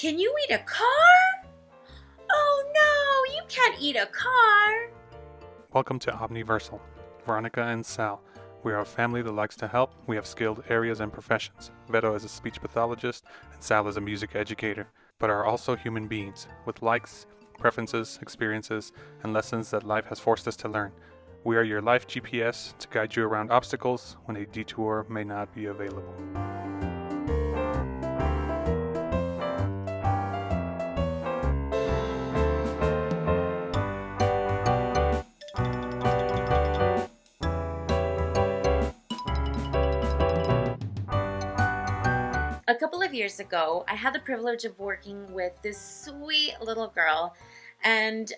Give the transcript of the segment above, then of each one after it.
Can you eat a car? Oh no, you can't eat a car. Welcome to Omni-Versal. Veronica and Sal. We are a family that likes to help. We have skilled areas and professions. Vero is a speech pathologist and Sal is a music educator, but are also human beings with likes, preferences, experiences, and lessons that life has forced us to learn. We are your life GPS to guide you around obstacles when a detour may not be available. A couple of years ago, I had the privilege of working with this sweet little girl, and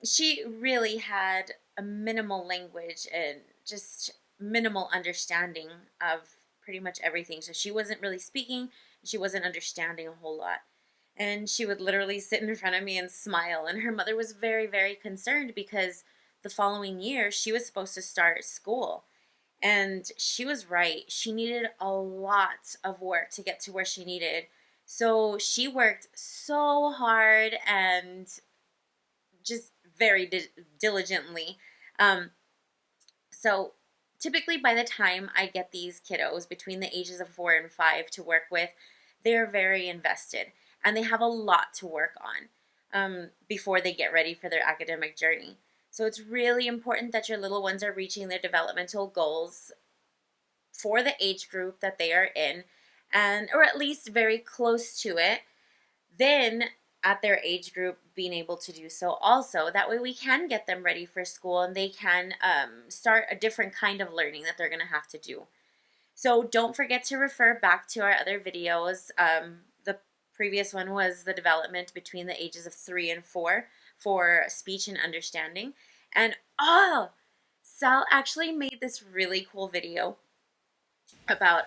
she really had a minimal language and just minimal understanding of pretty much everything. So she wasn't really speaking, she wasn't understanding a whole lot. And she would literally sit in front of me and smile. And her mother was very, very concerned because the following year she was supposed to start school. And she was right. She needed a lot of work to get to where she needed. So she worked so hard and just very diligently. Um, so typically, by the time I get these kiddos between the ages of 4 and 5 to work with, they're very invested and they have a lot to work on before they get ready for their academic journey. So it's really important that your little ones are reaching their developmental goals for the age group that they are in, and or at least very close to it. Then at their age group being able to do so also. That way we can get them ready for school and they can start a different kind of learning that they're going to have to do. So don't forget to refer back to our other videos. The previous one was the development between the ages of 3 and 4 for speech and understanding. And Sal actually made this really cool video about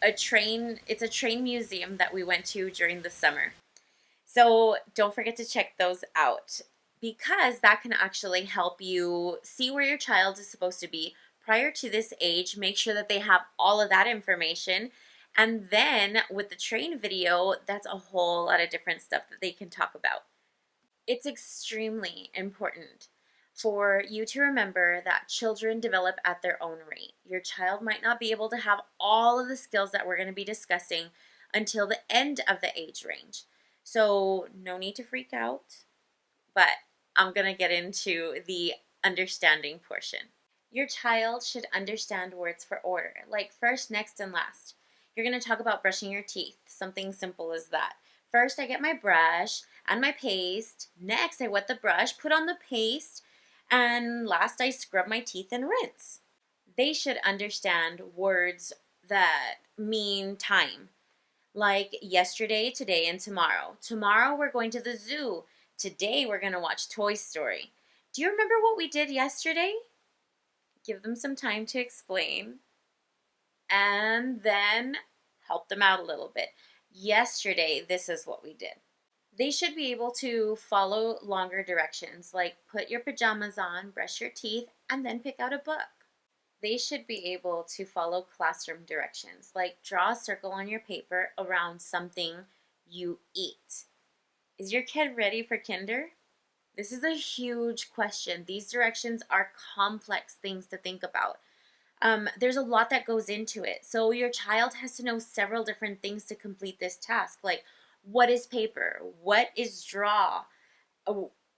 a train. It's a train museum that we went to during the summer. So don't forget to check those out because that can actually help you see where your child is supposed to be prior to this age. Make sure that they have all of that information. And then with the train video, that's a whole lot of different stuff that they can talk about. It's extremely important for you to remember that children develop at their own rate. Your child might not be able to have all of the skills that we're going to be discussing until the end of the age range. So no need to freak out, but I'm going to get into the understanding portion. Your child should understand words for order, like first, next, and last. You're going to talk about brushing your teeth, something simple as that. First, I get my brush and my paste. Next, I wet the brush, put on the paste, and last, I scrub my teeth and rinse. They should understand words that mean time, like yesterday, today, and tomorrow. Tomorrow, we're going to the zoo. Today, we're going to watch Toy Story. Do you remember what we did yesterday? Give them some time to explain, and then help them out a little bit. Yesterday, this is what we did. They should be able to follow longer directions, like put your pajamas on, brush your teeth, and then pick out a book. They should be able to follow classroom directions, like draw a circle on your paper around something you eat. Is your kid ready for kinder? This is a huge question. These directions are complex things to think about. There's a lot that goes into it. So your child has to know several different things to complete this task, like what is paper? What is draw?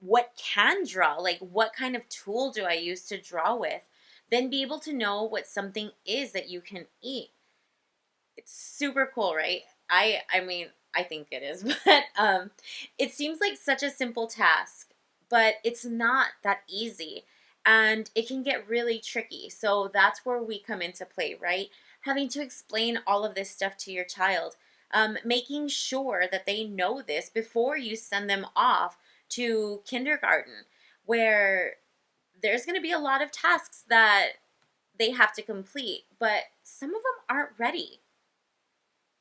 What can draw? Like what kind of tool do I use to draw with? Then be able to know what something is that you can eat. It's super cool, right? I mean, I think it is, but it seems like such a simple task, but it's not that easy. And it can get really tricky. So that's where we come into play, right? Having to explain all of this stuff to your child. Making sure that they know this before you send them off to kindergarten, where there's going to be a lot of tasks that they have to complete, but some of them aren't ready.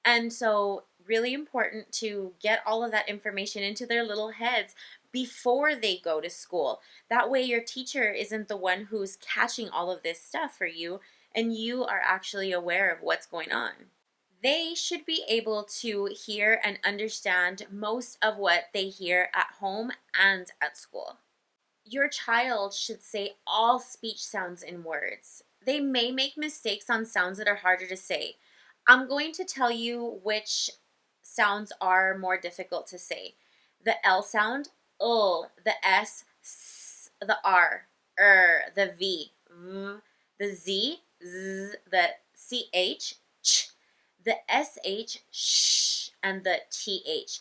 And so really important to get all of that information into their little heads before they go to school. That way your teacher isn't the one who's catching all of this stuff for you and you are actually aware of what's going on. They should be able to hear and understand most of what they hear at home and at school. Your child should say all speech sounds in words. They may make mistakes on sounds that are harder to say. I'm going to tell you which sounds are more difficult to say. The L sound, the S, the R, the V, the Z, the CH, the SH, and the TH,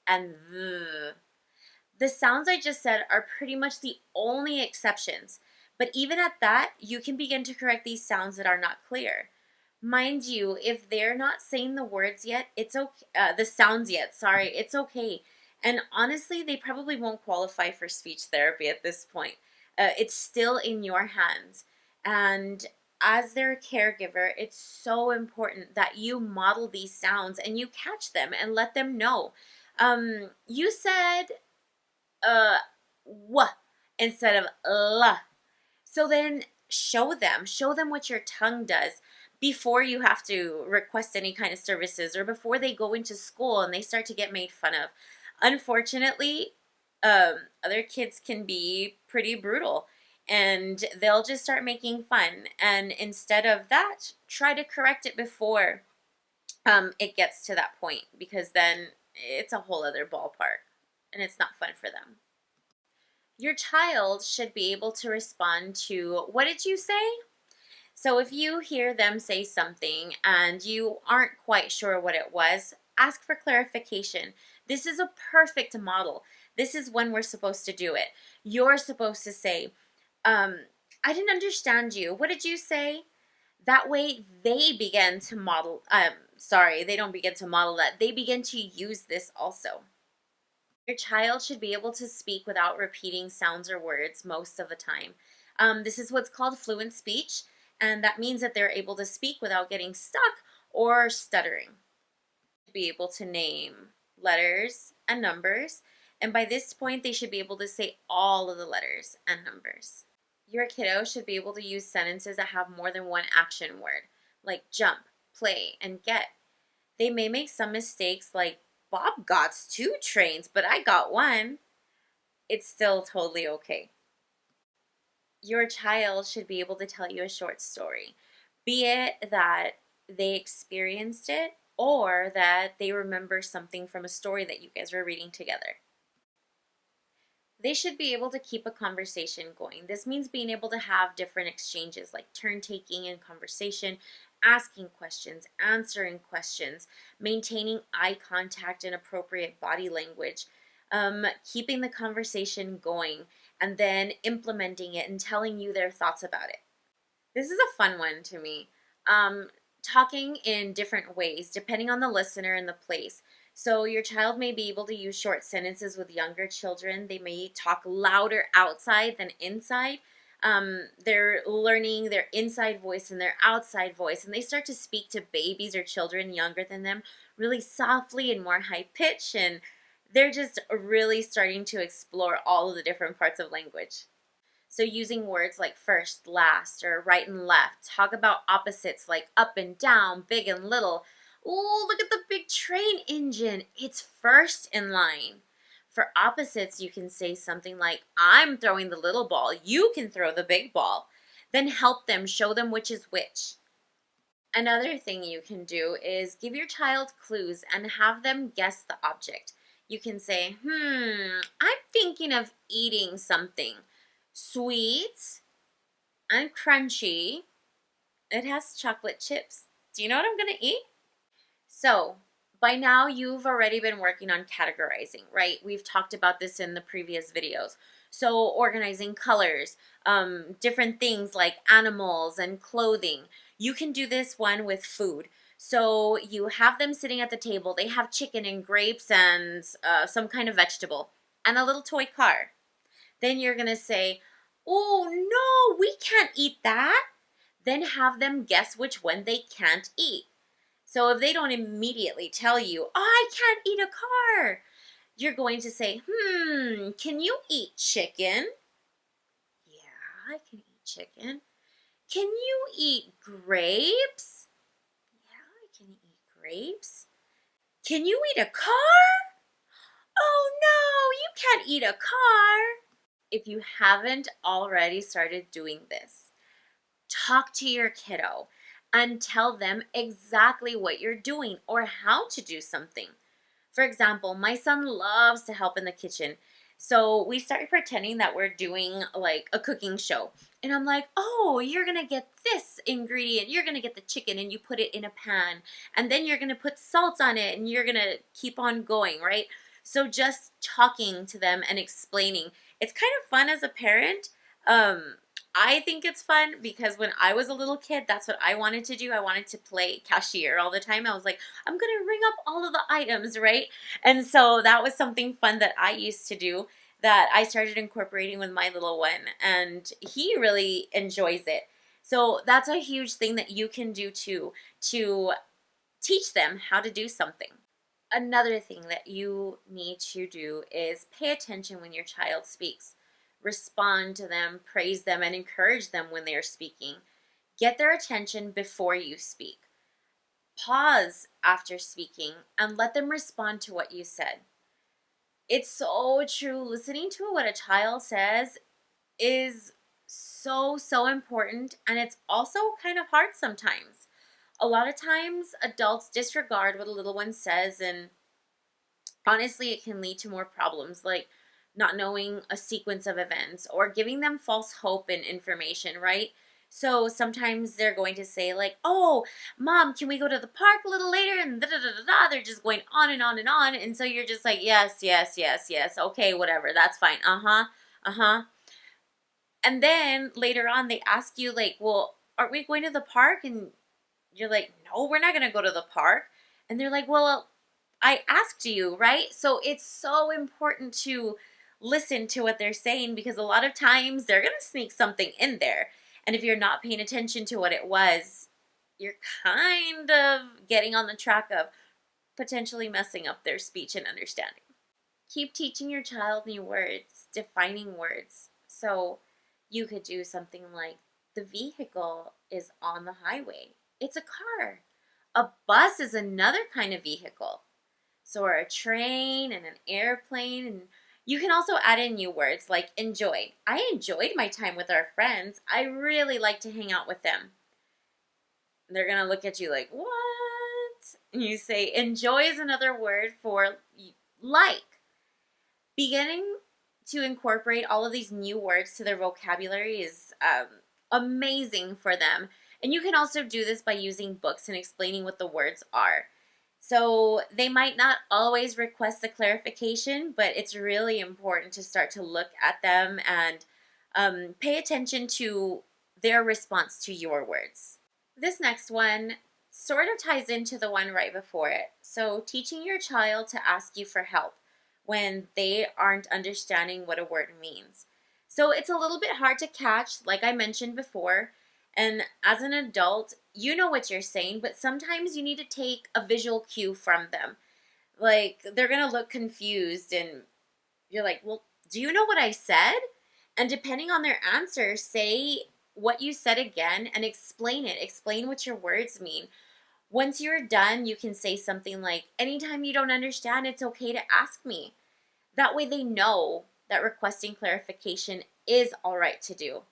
and the sounds I just said are pretty much the only exceptions, but even at that, you can begin to correct these sounds that are not clear. Mind you, if they're not saying the words yet, it's okay. The sounds yet, sorry, it's okay. And honestly, they probably won't qualify for speech therapy at this point. It's still in your hands. And as their caregiver, it's so important that you model these sounds and you catch them and let them know. You said uh w instead of la. So then show them what your tongue does before you have to request any kind of services or before they go into school and they start to get made fun of. Unfortunately, other kids can be pretty brutal and they'll just start making fun. And instead of that, try to correct it before it gets to that point because then it's a whole other ballpark and it's not fun for them. Your child should be able to respond to, what did you say? So if you hear them say something and you aren't quite sure what it was, ask for clarification. This is a perfect model. This is when we're supposed to do it. You're supposed to say, I didn't understand you. What did you say? That way they begin to model, sorry, they don't begin to model that. They begin to use this also. Your child should be able to speak without repeating sounds or words most of the time. This is what's called fluent speech, and that means that they're able to speak without getting stuck or stuttering. Be able to name letters and numbers, and by this point, they should be able to say all of the letters and numbers. Your kiddo should be able to use sentences that have more than one action word, like jump, play, and get. They may make some mistakes like Bob got two trains, but I got one. It's still totally okay. Your child should be able to tell you a short story, be it that they experienced it or that they remember something from a story that you guys were reading together. They should be able to keep a conversation going. This means being able to have different exchanges like turn taking in conversation, asking questions, answering questions, maintaining eye contact and appropriate body language, keeping the conversation going, and then implementing it and telling you their thoughts about it. This is a fun one to me. Talking in different ways, depending on the listener and the place. So your child may be able to use short sentences with younger children. They may talk louder outside than inside. They're learning their inside voice and their outside voice, and they start to speak to babies or children younger than them really softly and more high pitch, and they're just really starting to explore all of the different parts of language. So using words like first, last, or right and left. Talk about opposites like up and down, big and little. Ooh, look at the big train engine. It's first in line. For opposites, you can say something like, I'm throwing the little ball. You can throw the big ball. Then help them, show them which is which. Another thing you can do is give your child clues and have them guess the object. You can say, I'm thinking of eating something sweet and crunchy. It has chocolate chips. Do you know what I'm going to eat? So, by now you've already been working on categorizing, right? We've talked about this in the previous videos. So, organizing colors, different things like animals and clothing. You can do this one with food. So, you have them sitting at the table. They have chicken and grapes and some kind of vegetable and a little toy car. Then you're going to say, oh no, we can't eat that. Then have them guess which one they can't eat. So if they don't immediately tell you, oh, I can't eat a car, you're going to say, can you eat chicken? Yeah, I can eat chicken. Can you eat grapes? Yeah, I grapes? Can you eat a car? Oh no, you can't eat a car. If you haven't already started doing this, talk to your kiddo and tell them exactly what you're doing or how to do something. For example, my son loves to help in the kitchen. So we started pretending that we're doing like a cooking show. And I'm like, oh, you're going to get this ingredient. You're going to get the chicken and you put it in a pan. And then you're going to put salt on it and you're going to keep on going, right? So just talking to them and explaining. It's kind of fun as a parent. Um, I think it's fun because when I was a little kid, that's what I wanted to do. I wanted to play cashier all the time. I was like, I'm going to ring up all of the items, right? And so that was something fun that I used to do that I started incorporating with my little one, and he really enjoys it. So that's a huge thing that you can do too, to teach them how to do something. Another thing that you need to do is pay attention when your child speaks. Respond to them, praise them, and encourage them when they are speaking. Get their attention before you speak. Pause after speaking and let them respond to what you said. It's so true. Listening to what a child says is so important, and it's also kind of hard sometimes. A lot of times, adults disregard what a little one says, and honestly, it can lead to more problems like not knowing a sequence of events or giving them false hope and information, right? So sometimes they're going to say, like, oh, mom, can we go to the park a little later? And da da da da da. They're just going on and on and on. And so you're just like, yes, yes, yes, yes. Okay, whatever. That's fine. Uh huh. Uh huh. And then later on, they ask you, like, well, aren't we going to the park? And you're like, no, we're not going to go to the park. And they're like, well, I asked you, right? So it's so important to listen to what they're saying because a lot of times they're going to sneak something in there. And if you're not paying attention to what it was, you're kind of getting on the track of potentially messing up their speech and understanding. Keep teaching your child new words, defining words. So you could do something like the vehicle is on the highway. It's a car. A bus is another kind of vehicle. So are a train and an airplane. And you can also add in new words like enjoyed. I enjoyed my time with our friends. I really like to hang out with them. They're going to look at you like, what? And you say enjoy is another word for like. Beginning to incorporate all of these new words to their vocabulary is amazing for them. And you can also do this by using books and explaining what the words are. So they might not always request the clarification, but it's really important to start to look at them and pay attention to their response to your words. This next one sort of ties into the one right before it. So teaching your child to ask you for help when they aren't understanding what a word means. So it's a little bit hard to catch, like I mentioned before. And as an adult, you know what you're saying, but sometimes you need to take a visual cue from them. Like they're going to look confused and you're like, well, do you know what I said? And depending on their answer, say what you said again and explain it. Explain what your words mean. Once you're done, you can say something like, anytime you don't understand, it's okay to ask me. That way they know that requesting clarification is all right to do.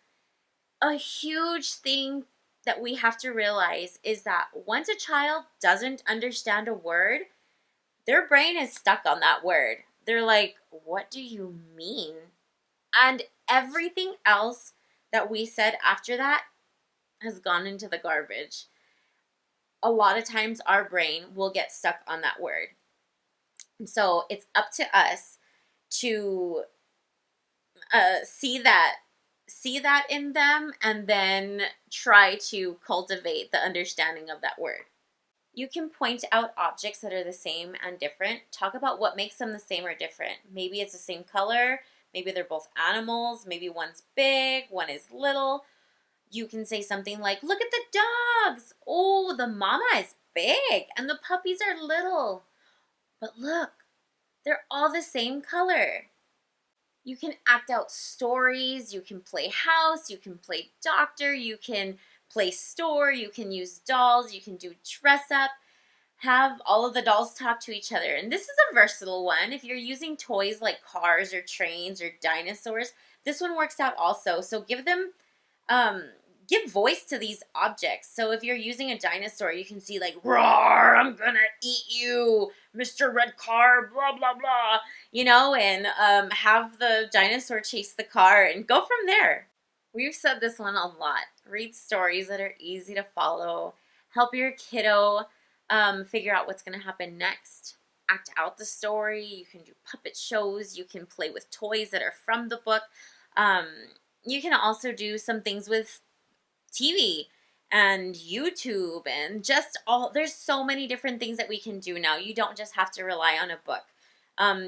A huge thing that we have to realize is that once a child doesn't understand a word, their brain is stuck on that word. They're like, what do you mean? And everything else that we said after that has gone into the garbage. A lot of times our brain will get stuck on that word. So it's up to us to see that in them and then try to cultivate the understanding of that word. You can point out objects that are the same and different. Talk about what makes them the same or different. Maybe it's the same color. Maybe they're both animals. Maybe one's big, one is little. You can say something like, look at the dogs. Oh, the mama is big and the puppies are little. But look, they're all the same color. You can act out stories. You can play house. You can play doctor. You can play store. You can use dolls. You can do dress up. Have all of the dolls talk to each other. And this is a versatile one. If you're using toys like cars or trains or dinosaurs, this one works out also. So um give voice to these objects. So if you're using a dinosaur, you can see like roar, I'm gonna eat you, Mr. Red Car, blah blah blah, and have the dinosaur chase the car and go from there. We've said this one a lot. Read stories that are easy to follow. Help your kiddo figure out what's going to happen next. Act out the story. You can do puppet shows. You can play with toys that are from the book. Um, you can also do some things with TV and YouTube and just all. There's so many different things that we can do now. You don't just have to rely on a book.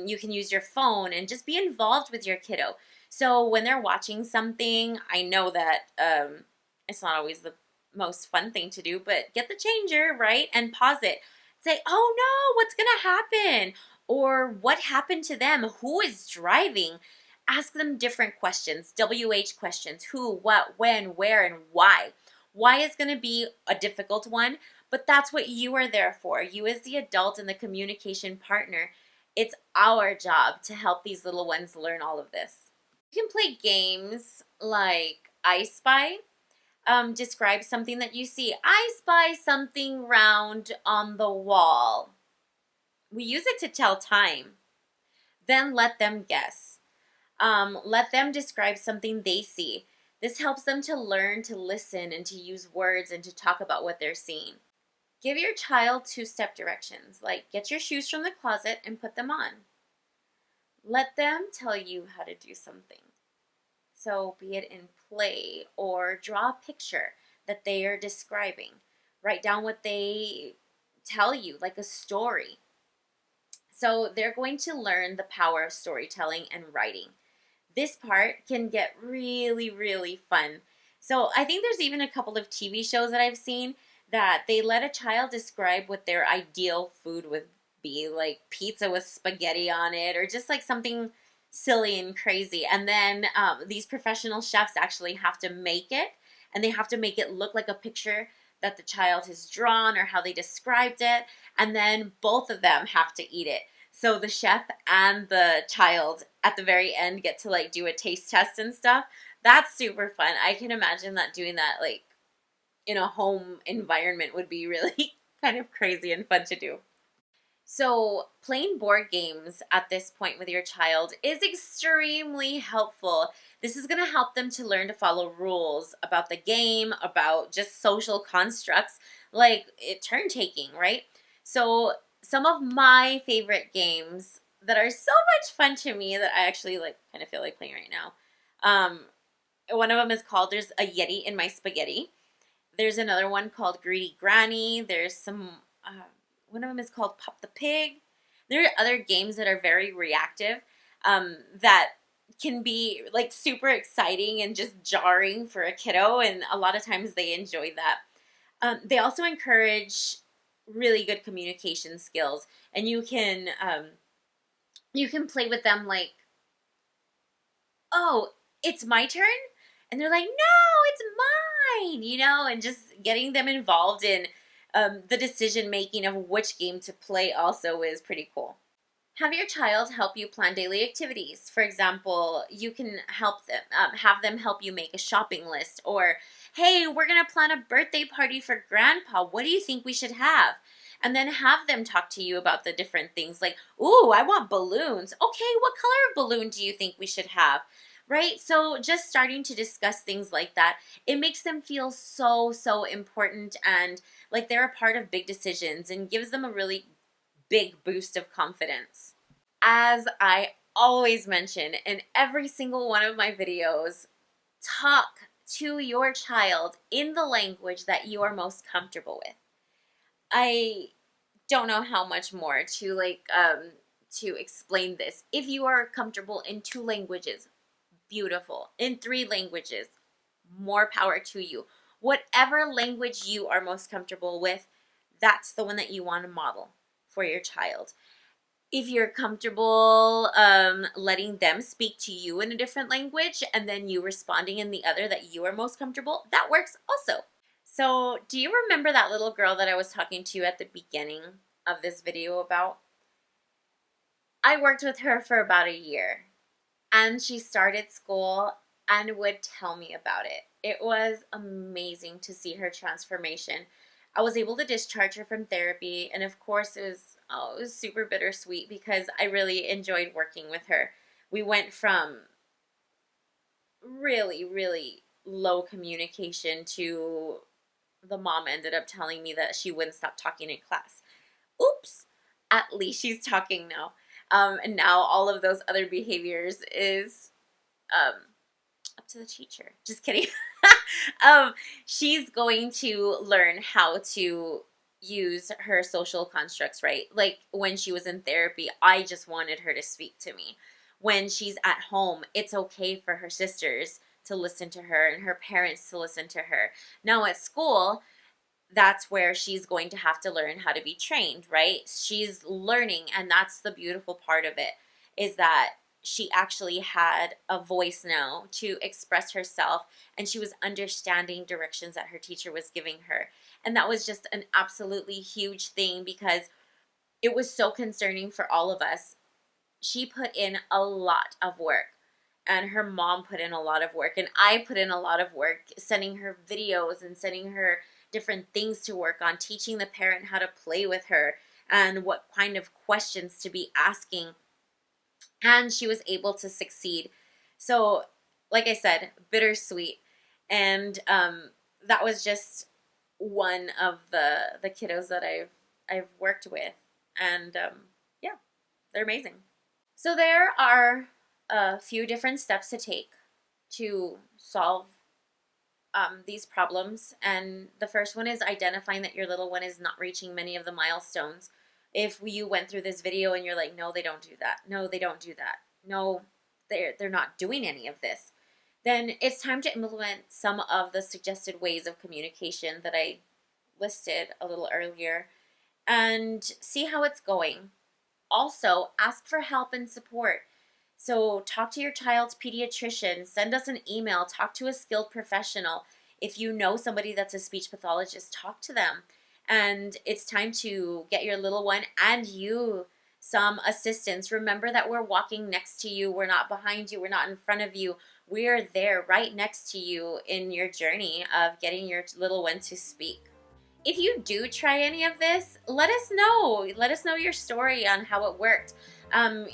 You can use your phone and just be involved with your kiddo. So when they're watching something, I know that it's not always the most fun thing to do, but get the changer, right? And pause it. Say, oh no, what's going to happen? Or what happened to them? Who is driving? Ask them different questions, WH questions: who, what, when, where, and why. Why is going to be a difficult one, but that's what you are there for. You, as the adult and the communication partner, it's our job to help these little ones learn all of this. You can play games like I Spy. Describe something that you see. I spy something round on the wall. We use it to tell time. Then let them guess. Let them describe something they see. This helps them to learn to listen and to use words and to talk about what they're seeing. Give your child two-step directions, like get your shoes from the closet and put them on. Let them tell you how to do something. So be it in play or draw a picture that they are describing. Write down what they tell you, like a story. So they're going to learn the power of storytelling and writing. This part can get really, really fun. So I think there's even a couple of TV shows that I've seen that they let a child describe what their ideal food would be, like pizza with spaghetti on it, or just like something silly and crazy. And then these professional chefs actually have to make it, and they have to make it look like a picture that the child has drawn or how they described it. And then both of them have to eat it. So the chef and the child at the very end get to like do a taste test and stuff. That's super fun. I can imagine that doing that like in a home environment would be really kind of crazy and fun to do. So playing board games at this point with your child is extremely helpful. This is going to help them to learn to follow rules about the game, about just social constructs, like turn taking, right? So some of my favorite games that are so much fun to me that I actually like kind of feel like playing right now. One of them is called There's a Yeti in My Spaghetti. There's another one called Greedy Granny. There's one of them is called Pop the Pig. There are other games that are very reactive that can be like super exciting and just jarring for a kiddo, and a lot of times they enjoy that. They also encourage really good communication skills, and you can play with them like, oh, it's my turn, and they're like, no, it's mine, and just getting them involved in the decision making of which game to play also is pretty cool. Have your child help you plan daily activities. For example, you can help them, have them help you make a shopping list, or, hey, we're going to plan a birthday party for grandpa. What do you think we should have? And then have them talk to you about the different things like, ooh, I want balloons. Okay, what color of balloon do you think we should have? Right? So just starting to discuss things like that, it makes them feel so, so important and like they're a part of big decisions, and gives them a really big boost of confidence. As I always mention in every single one of my videos, talk to your child in the language that you are most comfortable with. I don't know how much more to explain this. If you are comfortable in 2 languages, beautiful. In 3 languages, more power to you. Whatever language you are most comfortable with, that's the one that you want to model for your child. If you're comfortable letting them speak to you in a different language and then you responding in the other that you are most comfortable, that works also. So do you remember that little girl that I was talking to at the beginning? of this video about. I worked with her for about a year, and she started school and would tell me about it. It was amazing to see her transformation. I was able to discharge her from therapy, and of course it was super bittersweet because I really enjoyed working with her. We went from really, really low communication to the mom ended up telling me that she wouldn't stop talking in class. Oops, at least she's talking now. And now all of those other behaviors is um, up to the teacher. Just kidding. She's going to learn how to use her social constructs, right? Like when she was in therapy, I just wanted her to speak to me. When she's at home, it's okay for her sisters to listen to her and her parents to listen to her. Now at school, that's where she's going to have to learn how to be trained, right? She's learning, and that's the beautiful part of it, is that she actually had a voice now to express herself, and she was understanding directions that her teacher was giving her. And that was just an absolutely huge thing because it was so concerning for all of us. She put in a lot of work, and her mom put in a lot of work, and I put in a lot of work sending her videos and sending her different things to work on, teaching the parent how to play with her and what kind of questions to be asking. And she was able to succeed. So, like I said, bittersweet. And that was just one of the kiddos that I've worked with, and yeah, they're amazing. So there are a few different steps to take to solve these problems. And the first one is identifying that your little one is not reaching many of the milestones. If you went through this video and you're like, no, they don't do that. No, they don't do that. No, they're not doing any of this. Then it's time to implement some of the suggested ways of communication that I listed a little earlier and see how it's going. Also, ask for help and support. So, talk to your child's pediatrician, send us an email, talk to a skilled professional. If you know somebody that's a speech pathologist, talk to them. And it's time to get your little one and you some assistance. Remember that we're walking next to you, we're not behind you, we're not in front of you. We're there right next to you in your journey of getting your little one to speak. If you do try any of this, let us know. Let us know your story on how it worked.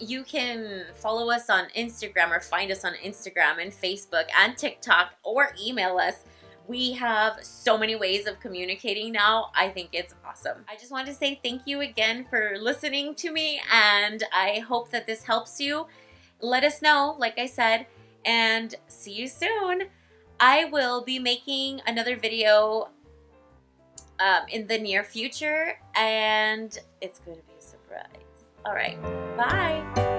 You can follow us on Instagram or find us on Instagram and Facebook and TikTok or email us. We have so many ways of communicating now. I think it's awesome. I just wanted to say thank you again for listening to me, and I hope that this helps you. Let us know, like I said, and see you soon. I will be making another video in the near future, and it's going to be a surprise. All right, bye.